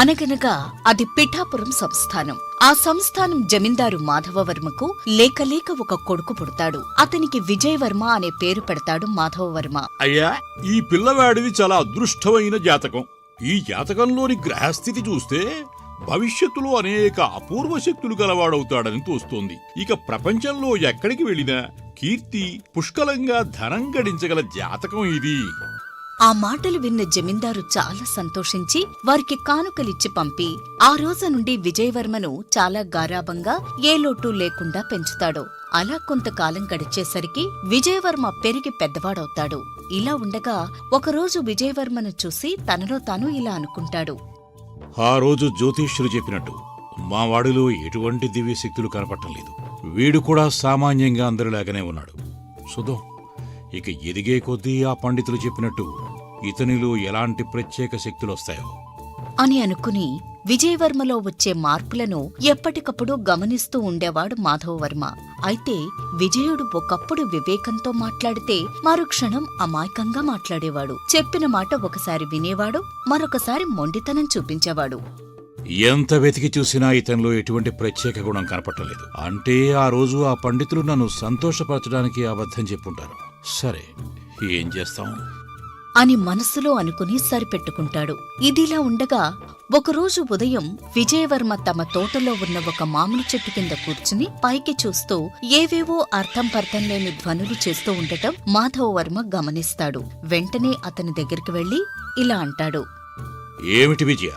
అనగనగా అది పిఠాపురం సంస్థానం. ఆ సంస్థానం జమీందారు మాధవవర్మకు లేకలేక ఒక కొడుకు పుడతాడు. అతనికి విజయవర్మ అనే పేరు పెడతాడు మాధవవర్మ. అయ్యా, ఈ పిల్లవాడిది చాలా అదృష్టమైన జాతకం. ఈ జాతకంలోని గ్రహస్థితి చూస్తే భవిష్యత్తులో అనేక అపూర్వ శక్తులు గలవాడవుతాడని తోస్తోంది. ఇక ప్రపంచంలో ఎక్కడికి వెళ్ళినా కీర్తి, పుష్కలంగా ధనం గడించగల జాతకం ఇది. ఆ మాటలు విన్న జమీందారు చాలా సంతోషించి వారికి కానుకలిచ్చి పంపి ఆ రోజు నుండి విజయవర్మను చాలా గారాబంగా ఏ లోటు లేకుండా పెంచుతాడు. అలా కొంతకాలం గడిచేసరికి విజయవర్మ పెరిగి పెద్దవాడవుతాడు. ఇలా ఉండగా ఒకరోజు విజయవర్మను చూసి తనలో తాను ఇలా అనుకుంటాడు. ఆ రోజు జ్యోతిష్యులు చెప్పినట్టు మా వాడిలో ఎటువంటి దివ్యశక్తులు కనపడటం లేదు. వీడు కూడా సామాన్యంగా అందరిలాగానే ఉన్నాడు. సుధం, ఇక ఎదిగే కొద్దీ ఆ పండితులు చెప్పినట్టు ఇతనిలో ఎలాంటి ప్రత్యేక శక్తులొస్తాయో అని అనుకుని విజయవర్మలో వచ్చే మార్పులను ఎప్పటికప్పుడు గమనిస్తూ ఉండేవాడు మాధవవర్మ. అయితే విజయుడు ఒకప్పుడు వివేకంతో మాట్లాడితే మరుక్షణం అమాయకంగా మాట్లాడేవాడు. చెప్పిన మాట ఒకసారి వినేవాడు, మరొకసారి మొండితనం చూపించేవాడు. ఎంత వెతికి చూసినా ఇతనిలో ఎటువంటి ప్రత్యేక గుణం కనపట్టలేదు. అంటే ఆ రోజు ఆ పండితులు నన్ను సంతోషపరచడానికి అబద్ధం చెప్పుంటారు. సరే, ఏం చేస్తాం అని మనసులో అనుకుని సరిపెట్టుకుంటాడు. ఇదిలా ఉండగా ఒకరోజు ఉదయం విజయవర్మ తమ తోటలో ఉన్న ఒక మామిడి చెట్టు కింద కూర్చుని పైకి చూస్తూ ఏవేవో అర్థం పర్థం లేని ధ్వనులు చేస్తూ ఉండటం మాధవవర్మ గమనిస్తాడు. వెంటనే అతని దగ్గరికి వెళ్లి ఇలా అంటాడు. ఏమిటి విజయ,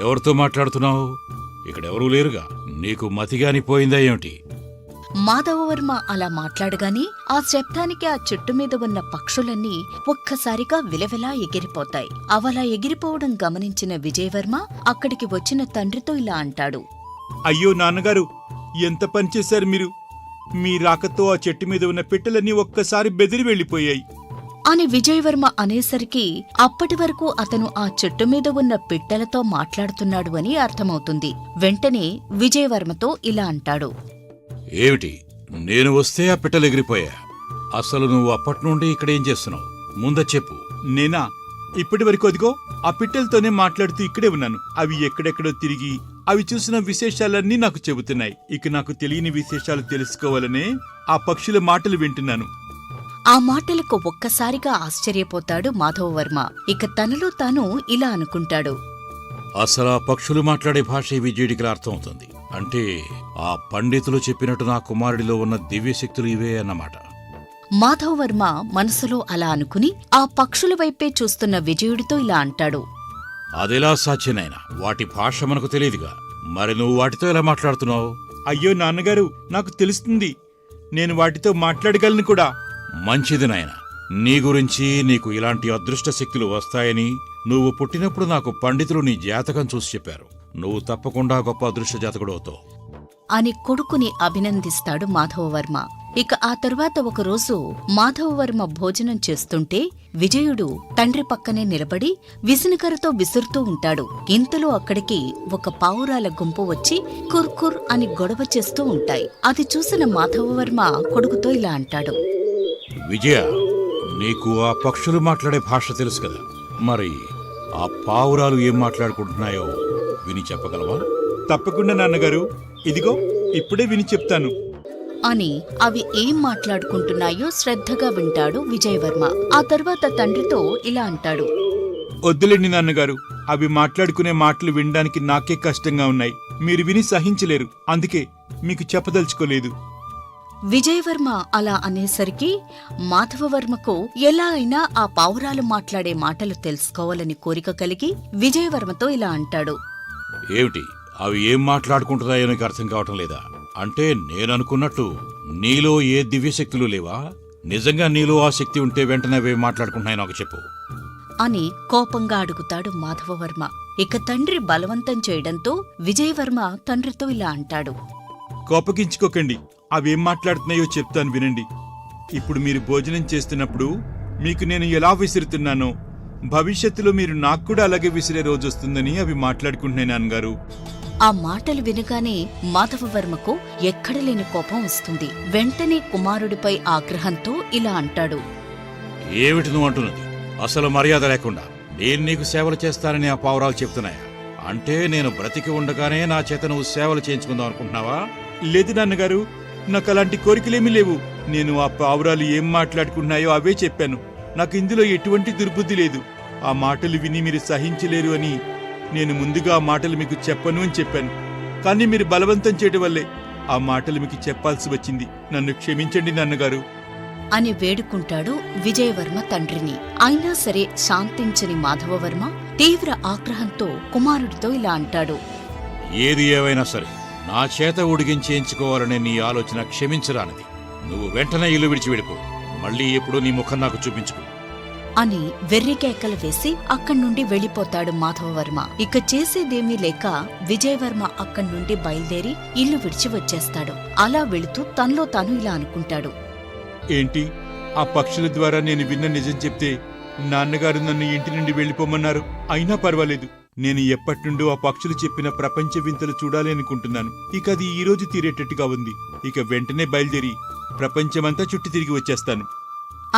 ఎవరితో మాట్లాడుతున్నావు? ఇక్కడెవరూ లేరుగా. నీకు మతిగాని పోయిందా ఏమిటి? మాధవవర్మ అలా మాట్లాడగానే ఆ శబ్దానికి ఆ చెట్టు మీద ఉన్న పక్షులన్నీ ఒక్కసారిగా విలవిలా ఎగిరిపోతాయి. అవలా ఎగిరిపోవడం గమనించిన విజయవర్మ అక్కడికి వచ్చిన తండ్రితో ఇలా అంటాడు. అయ్యో నాన్నగారు, ఎంత పనిచేశారు మీరు! మీ రాకతో ఆ చెట్టు మీద ఉన్న పిట్టలన్నీ ఒక్కసారి బెదిరి వెళ్లిపోయాయి అని విజయవర్మ అనేసరికి అప్పటి వరకు అతను ఆ చెట్టు మీద ఉన్న పిట్టలతో మాట్లాడుతున్నాడు అని అర్థమవుతుంది. వెంటనే విజయవర్మతో ఇలా అంటాడు. ఏమిటి, నేను వస్తే ఆ పిట్టలు ఎగిరిపోయా? అసలు నువ్వు అప్పట్నుండి ఇక్కడేం చేస్తున్నావు? ముందు చెప్పు. నేనా? ఇప్పటి వరకు అదిగో ఆ పిట్టలతోనే మాట్లాడుతూ ఇక్కడే ఉన్నాను. అవి ఎక్కడెక్కడో తిరిగి అవి చూసిన విశేషాలన్నీ నాకు చెబుతున్నాయి. ఇక నాకు తెలియని విశేషాలు తెలుసుకోవాలనే ఆ పక్షుల మాటలు వింటున్నాను. ఆ మాటలకు ఒక్కసారిగా ఆశ్చర్యపోతాడు మాధవవర్మ. ఇక తనలో తాను ఇలా అనుకుంటాడు. అసలు ఆ పక్షులు మాట్లాడే భాష విజయుడికి అర్థమవుతుంది. అంటే ఆ పండితులు చెప్పినట్టు నా కుమారుడిలో ఉన్న దివ్యశక్తులు ఇవే అన్నమాట. మాధవవర్మ మనసులో అలా అనుకుని ఆ పక్షుల వైపే చూస్తున్న విజయుడితో ఇలా అంటాడు. అదెలా సాధ్యనైనా? వాటి భాష మనకు తెలియదుగా. మరి నువ్వు వాటితో ఎలా మాట్లాడుతున్నావు? అయ్యో నాన్నగారు, నాకు తెలుస్తుంది. నేను వాటితో మాట్లాడగలను కూడా. మంచిది నాయనా. నీ గురించి, నీకు ఇలాంటి అదృష్ట శక్తులు వస్తాయని నువ్వు పుట్టినప్పుడు నాకు పండితులు నీ జాతకం చూసి చెప్పారు. నువ్వు తప్పకుండా గొప్ప అదృష్ట జాతకుడు అవుతావు అని కొడుకుని అభినందిస్తాడు మాధవవర్మ. ఇక ఆ తరువాత ఒకరోజు మాధవవర్మ భోజనం చేస్తుంటే విజయుడు తండ్రి పక్కనే నిలబడి విసునకరతో విసురుతూ ఉంటాడు. ఇంతలో అక్కడికి ఒక పావురాల గుంపు వచ్చి కుర్కుర్ అని గొడవ చేస్తూ ఉంటాయి. అది చూసిన మాధవవర్మ కొడుకుతో ఇలా అంటాడు. విజయ, నీకు ఆ పక్షులు మాట్లాడే భాష తెలుసు కదా. మరి ఆ పావురాలు ఏం మాట్లాడుకుంటున్నాయో విని చెప్పగలవా? తప్పకుండా నాన్నగారు, ఇదిగో ఇప్పుడే విని చెప్తాను అని అవి ఏం మాట్లాడుకుంటున్నాయో శ్రద్ధగా వింటాడు విజయవర్మ. ఆ తర్వాత తండ్రితో ఇలా అంటాడు. వద్దులేండి నాన్నగారు, అవి మాట్లాడుకునే మాటలు వినడానికి నాకే కష్టంగా ఉన్నాయి. మీరు విని సహించలేరు, అందుకే మీకు చెప్పదలుచుకోలేదు. విజయవర్మ అలా అనేసరికి మాధవవర్మకు ఎలా అయినా ఆ పావురాలు మాట్లాడే మాటలు తెలుసుకోవాలని కోరిక కలిగి విజయవర్మతో ఇలా అంటాడు. ఏమిటి, అవి ఏం మాట్లాడుకుంటున్నాయో నీకు అర్థం కావటం లేదా? అంటే నేననుకున్నట్టు నీలో ఏ దివ్యశక్తులు లేవా? నిజంగా నీలో ఆ శక్తి ఉంటే వెంటనే అవి మాట్లాడుకుంటున్నాయి నాకు చెప్పు అని కోపంగా అడుగుతాడు మాధవవర్మ. ఇక తండ్రి బలవంతం చేయడంతో విజయవర్మ తండ్రితో ఇలా అంటాడు. కోపగించుకోకండి, అవేం మాట్లాడుతున్నాయో చెప్తాను వినండి. ఇప్పుడు మీరు భోజనం చేస్తున్నప్పుడు మీకు నేను ఎలా విసురుతున్నానో భవిష్యత్తులో మీరు నాకు కూడా అలాగే విసిరే రోజొస్తుందని అవి మాట్లాడుకుంటున్నాయి నాన్నగారు. ఆ మాటలు వినగానే మాధవవర్మకు ఎక్కడలేని కోపం వస్తుంది. వెంటనే కుమారుడిపై ఆగ్రహంతో ఇలా అంటాడు. ఏమిటి నువ్వు అంటున్నది? అసలు మర్యాద లేకుండా నేను నీకు సేవలు చేస్తానని ఆ పావురాలు చెప్తున్నాయా? అంటే నేను బ్రతికి ఉండగానే నా చేత నువ్వు సేవలు చేయించుకుందాం అనుకుంటున్నావా? లేదు నాన్నగారు, నాకు అలాంటి కోరికలేమీ లేవు. నేను ఆ పావురాలు ఏం మాట్లాడుకున్నాయో అవే చెప్పాను. నాకు ఇందులో ఎటువంటి దుర్బుద్ధి లేదు. ఆ మాటలు విని మీరు సహించలేరు అని నేను ముందుగా ఆ మాటలు మీకు చెప్పను అని చెప్పాను. కానీ మీరు బలవంతం చేయడం వల్లే ఆ మాటలు మీకు చెప్పాల్సి వచ్చింది. నన్ను క్షమించండి నాన్నగారు అని వేడుకుంటాడు విజయవర్మ తండ్రిని. అయినా సరే శాంతించని మాధవవర్మ తీవ్ర ఆగ్రహంతో కుమారుడితో ఇలా అంటాడు. ఏది ఏవైనా సరే నా చేత ఉడిగించేయించుకోవాలనే నీ ఆలోచన క్షమించరానిది. నువ్వు వెంటనే ఇల్లు విడిచి వెళ్ళిపో. మళ్ళీ ఎప్పుడు నీ ముఖం నాకు చూపించుకో అని వెర్రికేకలు వేసి అక్కడ్నుండి వెళ్ళిపోతాడు మాధవవర్మ. ఇక చేసేదేమీ లేక విజయవర్మ అక్కడ్నుండి బయలుదేరి ఇల్లు విడిచి వచ్చేస్తాడు. అలా వెళుతూ తనలో తాను ఇలా అనుకుంటాడు. ఏంటి, ఆ పక్షుల ద్వారా నేను విన్న నిజం చెప్తే నాన్నగారు నన్ను ఇంటి నుండి వెళ్ళిపోమన్నారు. అయినా పర్వాలేదు, నేను ఎప్పటినుండో ఆ పక్షులు చెప్పిన ప్రపంచ వింతలు చూడాలి అనుకుంటున్నాను. ఇక అది ఈ రోజు తీరేటట్టుగా ఉంది. ఇక వెంటనే బయలుదేరి ప్రపంచమంతా చుట్టి తిరిగి వచ్చేస్తాను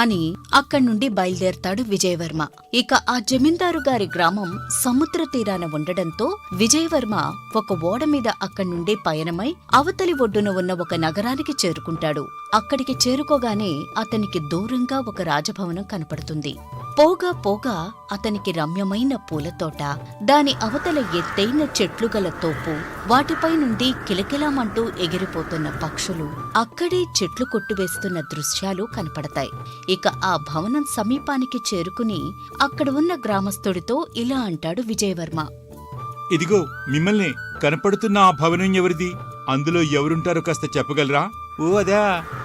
అని అక్కడ్నుండి బయలుదేరతాడు విజయవర్మ. ఇక ఆ జమీందారు గారి గ్రామం సముద్ర తీరాన ఉండడంతో విజయవర్మ ఒక ఓడ మీద అక్కడ్నుండి పయనమై అవతలి ఒడ్డున ఉన్న ఒక నగరానికి చేరుకుంటాడు. అక్కడికి చేరుకోగానే అతనికి దూరంగా ఒక రాజభవనం కనపడుతుంది. పోగా పోగా అతనికి రమ్యమైన పూలతోట, దాని అవతల ఎత్తైన చెట్లు గల తోపు, వాటిపై నుండి కిలకిలామంటూ ఎగిరిపోతున్న పక్షులు, అక్కడే చెట్లు కొట్టువేస్తున్న దృశ్యాలు కనపడతాయి. ఇక ఆ భవనం సమీపానికి చేరుకుని అక్కడ ఉన్న గ్రామస్థుడితో ఇలా అంటాడు విజయవర్మ. ఇదిగో మిమ్మల్ని, కనపడుతున్న ఆ భవనం ఎవరిది? అందులో ఎవరుంటారో కాస్త చెప్పగలరా? ఓ అదా,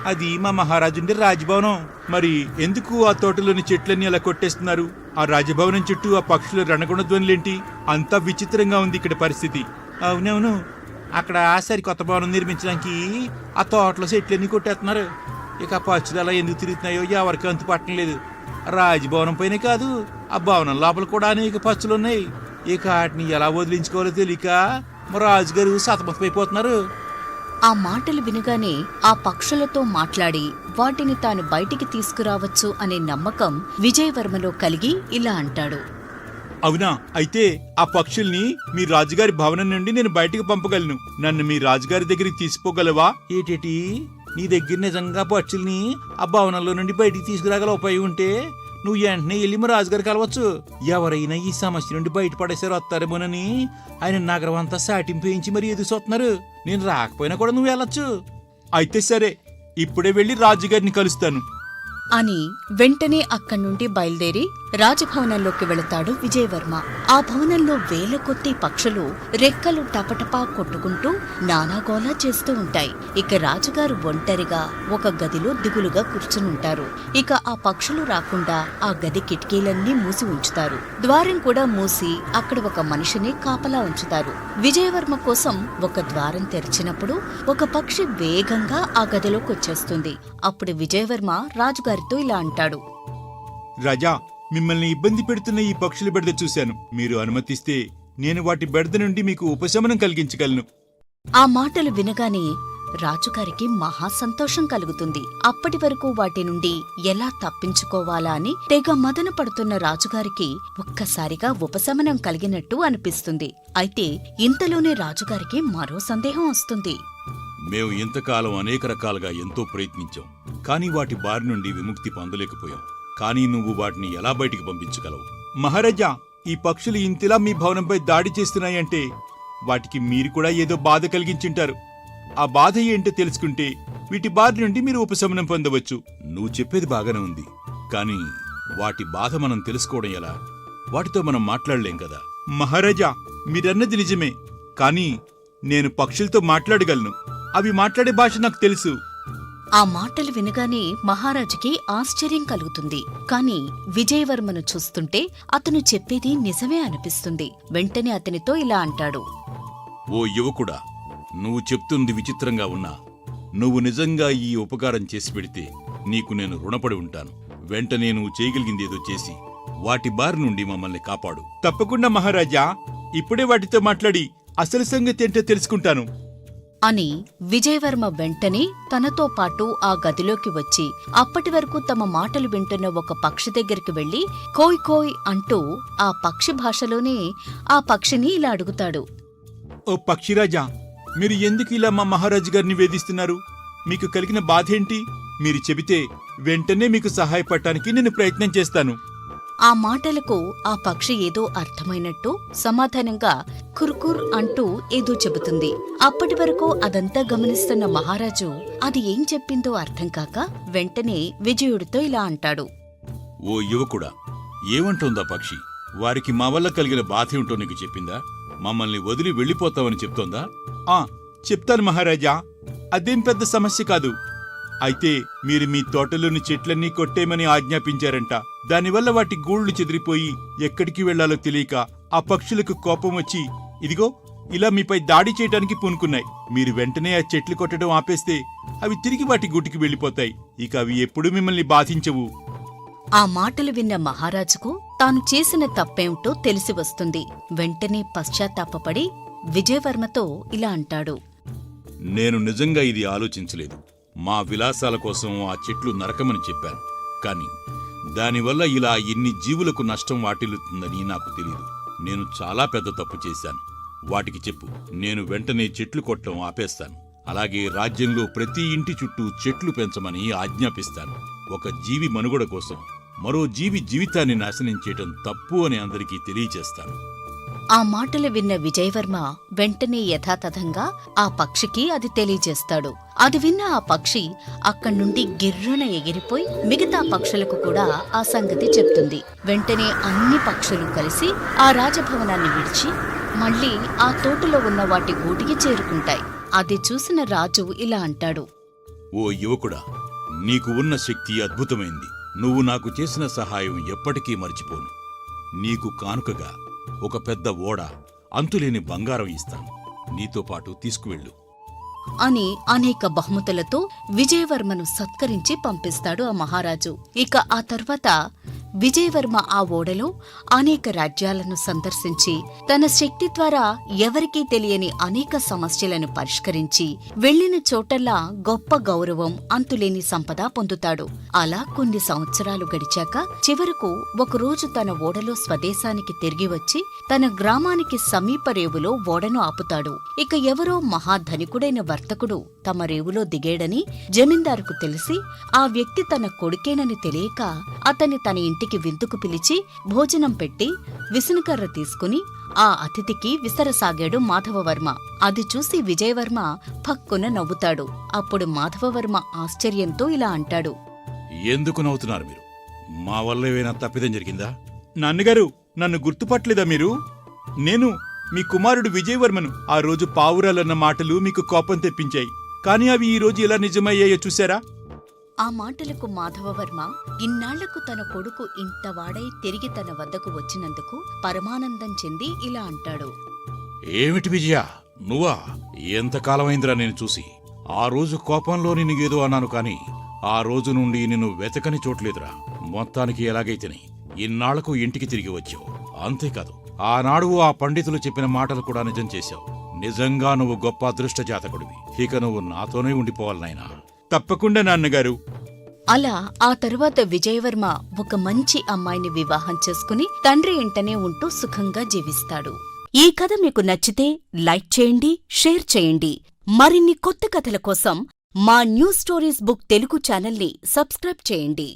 అది మా మహారాజుండే రాజభవనం. మరి ఎందుకు ఆ తోటలోని చెట్లన్నీ అలా కొట్టేస్తున్నారు? ఆ రాజభవనం చుట్టూ ఆ పక్షుల రణగుణధ్వనులేంటి? అంతా విచిత్రంగా ఉంది ఇక్కడ పరిస్థితి. అవునవును, అక్కడ సరికొత్త భవనం నిర్మించడానికి ఆ తోటలో చెట్లన్నీ కొట్టేస్తున్నారు. ఇక ఆ పక్షులు అలా ఎందుకు తిరుగుతున్నాయో ఎవరికి అంతు పట్టడం లేదు. రాజభవనం పైనే కాదు, ఆ భవనం లోపల కూడా అనేక పక్షులున్నాయి. ఇక వాటిని ఎలా వదిలించుకోవాలో తెలియక మా రాజుగారు సతమతమైపోతున్నారు. ఆ మాటలు వినగానే ఆ పక్షులతో మాట్లాడి వాటిని తాను బయటికి తీసుకురావచ్చు అనే నమ్మకం విజయవర్మలో కలిగి ఇలా అంటాడు. అవునా, అయితే ఆ పక్షుల్ని మీ రాజుగారి భవనం నుండి నేను బయటికి పంపగలను. నన్ను మీ రాజుగారి దగ్గరికి తీసుకోగలవా? ఏటేటి, నీ దగ్గర నిజంగా పక్షుల్ని ఆ భవనంలో నుండి బయటికి తీసుకురాగల ఉపాయం ఉంటే నువ్వు వెంటనే వెళ్ళి మా రాజుగారు కలవచ్చు. ఎవరైనా ఈ సమస్య నుండి బయటపడేసారు వస్తారేమోనని ఆయన నగరం అంతా సాటింపేయించి మరి ఎదురు చూస్తున్నారు. నేను రాకపోయినా కూడా నువ్వు వెళ్ళొచ్చు. అయితే సరే, ఇప్పుడే వెళ్ళి రాజుగారిని కలుస్తాను అని వెంటనే అక్కడ్నుండి బయలుదేరి రాజభవనంలోకి వెళతాడు విజయవర్మ. ఆ భవనంలో వేల కొద్దీ పక్షులు రెక్కలు టపటపా కొట్టుకుంటూ నానాగోలా చేస్తూ ఉంటాయి. ఇక రాజుగారు ఒంటరిగా ఒక గదిలో దిగులుగా కూర్చునుంటారు. ఇక ఆ పక్షులు రాకుండా ఆ గది కిటికీలన్నీ మూసి ఉంచుతారు. ద్వారం కూడా మూసి అక్కడ ఒక మనిషిని కాపలా ఉంచుతారు. విజయవర్మ కోసం ఒక ద్వారం తెరిచినప్పుడు ఒక పక్షి వేగంగా ఆ గదిలోకి వచ్చేస్తుంది. అప్పుడు విజయవర్మ రాజుగారితో ఇలా అంటాడు. రాజా, మిమ్మల్ని ఇబ్బంది పెడుతున్న ఈ పక్షుల బెడద చూశాను. మీరు అనుమతిస్తే నేను వాటి బెడద నుండి మీకు ఉపశమనం కలిగించగలను. ఆ మాటలు వినగానే రాజుగారికి మహా సంతోషం కలుగుతుంది. అప్పటి వరకు వాటి నుండి ఎలా తప్పించుకోవాలా అని తెగ మదన పడుతున్న రాజుగారికి ఒక్కసారిగా ఉపశమనం కలిగినట్టు అనిపిస్తుంది. అయితే ఇంతలోనే రాజుగారికి మరో సందేహం వస్తుంది. మేము ఇంతకాలం అనేక రకాలుగా ఎంతో ప్రయత్నించాం, కానీ వాటి బారి నుండి విముక్తి పొందలేకపోయాం. కానీ నువ్వు వాటిని ఎలా బయటికి పంపించగలవు? మహారాజా, ఈ పక్షులు ఇంతలా మీ భవనంపై దాడి చేస్తున్నాయంటే వాటికి మీరు కూడా ఏదో బాధ కలిగించుంటారు. ఆ బాధ ఏంటో తెలుసుకుంటే వీటి బారి నుండి మీరు ఉపశమనం పొందవచ్చు. నువ్వు చెప్పేది బాగానే ఉంది, కానీ వాటి బాధ మనం తెలుసుకోవడం ఎలా? వాటితో మనం మాట్లాడలేం కదా. మహారాజా, మీరన్నది నిజమే, కానీ నేను పక్షులతో మాట్లాడగలను. అవి మాట్లాడే భాష నాకు తెలుసు. ఆ మాటలు వినగానే మహారాజుకి ఆశ్చర్యం కలుగుతుంది. కాని విజయవర్మను చూస్తుంటే అతను చెప్పేది నిజమే అనిపిస్తుంది. వెంటనే అతనితో ఇలా అంటాడు. ఓ యువకుడా, నువ్వు చెప్తుంది విచిత్రంగా ఉన్నా నువ్వు నిజంగా ఈ ఉపకారం చేసి పెడితే నీకు నేను రుణపడి ఉంటాను. వెంటనే నువ్వు చేయగలిగిందేదో చేసి వాటి బారి నుండి మమ్మల్ని కాపాడు. తప్పకుండా మహారాజా, ఇప్పుడే వాటితో మాట్లాడి అసలు సంగతి ఏంటో తెలుసుకుంటాను. అని విజయవర్మ వెంటనే తనతో పాటు ఆ గదిలోకి వచ్చి అప్పటి వరకు తమ మాటలు వింటున్న ఒక పక్షి దగ్గరికి వెళ్లి కోయ్ కోయ్ అంటూ ఆ పక్షి భాషలోనే ఆ పక్షిని ఇలా అడుగుతాడు. ఓ పక్షిరాజా, మీరు ఎందుకు ఇలా మా మహారాజు గారిని వేధిస్తున్నారు? మీకు కలిగిన బాధేంటి? మీరు చెబితే వెంటనే మీకు సహాయపడటానికి నేను ప్రయత్నం చేస్తాను. ఆ మాటలకు ఆ పక్షి ఏదో అర్థమైనట్టు సమాధానంగా కుర్కుర్ అంటూ ఏదో చెబుతుంది. అప్పటి వరకు అదంతా గమనిస్తున్న మహారాజు అది ఏం చెప్పిందో అర్థం కాక వెంటనే విజయుడితో ఇలా అంటాడు. ఓ యువకుడా, ఏమంటోందా పక్షి? వారికి మా వల్ల కలిగిన బాధ ఏమిటో నీకు చెప్పిందా? మమ్మల్ని వదిలి వెళ్ళిపోతావని చెప్తోందా? చెప్తాను మహారాజా, అదేం పెద్ద సమస్య కాదు. అయితే మీరు మీ తోటలోని చెట్లన్నీ కొట్టేయమని ఆజ్ఞాపించారంట. దానివల్ల వాటి గూళ్లు చెదిరిపోయి ఎక్కడికి వెళ్లాలో తెలియక ఆ పక్షులకు కోపం వచ్చి ఇదిగో ఇలా మీపై దాడి చేయటానికి పూనుకున్నాయి. మీరు వెంటనే ఆ చెట్లు కొట్టడం ఆపేస్తే అవి తిరిగి వాటి గూటికి వెళ్ళిపోతాయి. ఇక అవి ఎప్పుడూ మిమ్మల్ని బాధించవు. ఆ మాటలు విన్న మహారాజుకు తాను చేసిన తప్పేమిటో తెలిసి వస్తుంది. వెంటనే పశ్చాత్తాపపడి విజయవర్మతో ఇలా అంటాడు. నేను నిజంగా ఇది ఆలోచించలేదు. మా విలాసాల కోసం ఆ చెట్లు నరకమని చెప్పాను. కాని దానివల్ల ఇలా ఇన్ని జీవులకు నష్టం వాటిల్లుతుందని నాకు తెలియదు. నేను చాలా పెద్ద తప్పు చేశాను. వాటికి చెప్పు, నేను వెంటనే చెట్లు కొట్టడం ఆపేస్తాను. అలాగే రాజ్యంలో ప్రతి ఇంటి చుట్టూ చెట్లు పెంచమని ఆజ్ఞాపిస్తాను. ఒక జీవి మనుగడ కోసం మరో జీవి జీవితాన్ని నాశనం చేయటం తప్పు అని అందరికీ తెలియచేస్తాను. ఆ మాటలు విన్న విజయవర్మ వెంటనే యథాతథంగా ఆ పక్షికి అది తెలియజేస్తాడు. అది విన్న ఆ పక్షి అక్కడ్నుండి గిర్రున ఎగిరిపోయి మిగతా పక్షులకు కూడా ఆ సంగతి చెప్తుంది. వెంటనే అన్ని పక్షులు కలిసి ఆ రాజభవనాన్ని విడిచి మళ్లీ ఆ తోటలో ఉన్న వాటి గూటికి చేరుకుంటాయి. అది చూసిన రాజు ఇలా అంటాడు. ఓ యువకుడా, నీకు ఉన్న శక్తి అద్భుతమైంది. నువ్వు నాకు చేసిన సహాయం ఎప్పటికీ మర్చిపోను. నీకు కానుకగా ఒక పెద్ద ఓడ, అంతులేని బంగారం ఇస్తాను. నీతో పాటు తీసుకువెళ్ళు అని అనేక బహుమతులతో విజయవర్మను సత్కరించి పంపిస్తాడు ఆ మహారాజు. ఇక ఆ తర్వాత విజయవర్మ ఆ ఓడలో అనేక రాజ్యాలను సందర్శించి తన శక్తి ద్వారా ఎవరికీ తెలియని అనేక సమస్యలను పరిష్కరించి వెళ్లిన చోటల్లా గొప్ప గౌరవం, అంతులేని సంపద పొందుతాడు. అలా కొన్ని సంవత్సరాలు గడిచాక చివరకు ఒకరోజు తన ఓడలో స్వదేశానికి తిరిగి వచ్చి తన గ్రామానికి సమీప రేవులో ఓడను ఆపుతాడు. ఇక ఎవరో మహాధనికుడైన వర్తకుడు తమ రేవులో దిగేడని జమీందారుకు తెలిసి ఆ వ్యక్తి తన కొడుకేనని తెలియక అతన్ని తన ఇంటికి విందుకు పిలిచి భోజనం పెట్టి విసనకర్ర తీసుకుని ఆ అతిథికి విసరసాగాడు మాధవవర్మ. అది చూసి విజయవర్మ పక్కున నవ్వుతాడు. అప్పుడు మాధవవర్మ ఆశ్చర్యంతో ఇలా అంటాడు. ఎందుకు నవ్వుతున్నారు మీరు? మా వల్ల ఏమైనా తప్పిదం జరిగిందా? నాన్నగారు, నన్ను గుర్తుపట్టలేదా మీరు? నేను మీ కుమారుడు విజయవర్మను. ఆ రోజు పావురాలన్న మాటలు మీకు కోపం తెప్పించాయి. కాని అవి ఈ రోజు ఎలా నిజమయ్యాయో చూశారా? ఆ మాటలకు మాధవవర్మ ఇన్నాళ్లకు తన కొడుకు ఇంతవాడై తిరిగి తన వద్దకు వచ్చినందుకు పరమానందం చెంది ఇలా అంటాడు. ఏమిటి విజయ, నువ్వా? ఎంతకాలమైందిరా నేను చూసి. ఆ రోజు కోపంలో నిన్ను ఏదో అన్నాను కాని ఆ రోజు నుండి నిన్ను వెతకని చోట్లేదురా. మొత్తానికి ఎలాగైతేనే ఇన్నాళ్లకు ఇంటికి తిరిగి వచ్చావు. అంతేకాదు, ఆనాడు ఆ పండితులు చెప్పిన మాటలు కూడా నిజం చేశావు. నిజంగా నువ్వు గొప్ప అదృష్ట జాతకుడివి. ఇక నువ్వు నాతోనే ఉండిపోవాలి నాయనా. తప్పకుండా నాన్నగారు. అలా ఆ తరువాత విజయవర్మ ఒక మంచి అమ్మాయిని వివాహం చేసుకుని తండ్రి ఇంటనే ఉంటూ సుఖంగా జీవిస్తాడు. ఈ కథ మీకు నచ్చితే లైక్ చేయండి, షేర్ చేయండి. మరిన్ని కొత్త కథల కోసం మా న్యూ స్టోరీస్ బుక్ తెలుగు ఛానల్ని సబ్స్క్రైబ్ చేయండి.